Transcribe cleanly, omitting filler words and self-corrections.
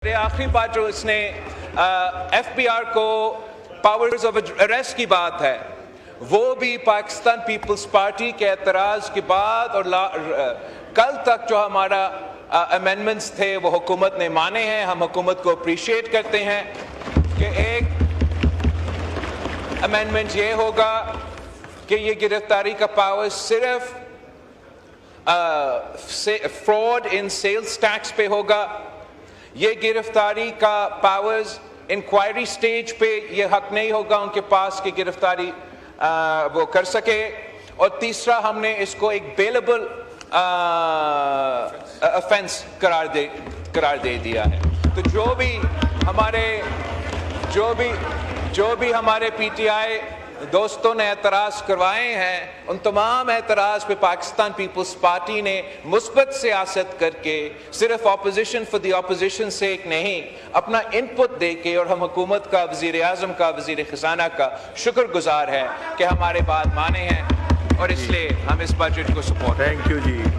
आखिरी बात जो इसने एफबीआर को पावर्स ऑफ अरेस्ट की बात है, वो भी पाकिस्तान पीपल्स पार्टी के एतराज़ के बाद और कल तक जो हमारा अमेंडमेंट्स थे वो हुकूमत ने माने हैं। हम हुकूमत को अप्रिशिएट करते हैं कि एक अमेंडमेंट ये होगा कि ये गिरफ्तारी का पावर सिर्फ फ्रॉड इन सेल्स टैक्स पे होगा। ये गिरफ्तारी का पावर्स इंक्वायरी स्टेज पे ये हक नहीं होगा उनके पास कि गिरफ्तारी वो कर सके। और तीसरा, हमने इसको एक बेलेबल ऑफेंस करार दे दिया है। तो जो भी हमारे पीटीआई दोस्तों ने एतराज़ करवाए हैं, उन तमाम एतराज़ पे पाकिस्तान पीपल्स पार्टी ने मुस्बत सियासत करके सिर्फ ऑपोजिशन फॉर द ऑपोजिशन से एक नहीं, अपना इनपुट दे के, और हम हुकूमत का, वज़ीर आज़म का, वज़ीर ख़ज़ाना का शुक्रगुज़ार हैं कि हमारे बात माने हैं और इसलिए हम इस बजट को सपोर्ट। Thank you ji.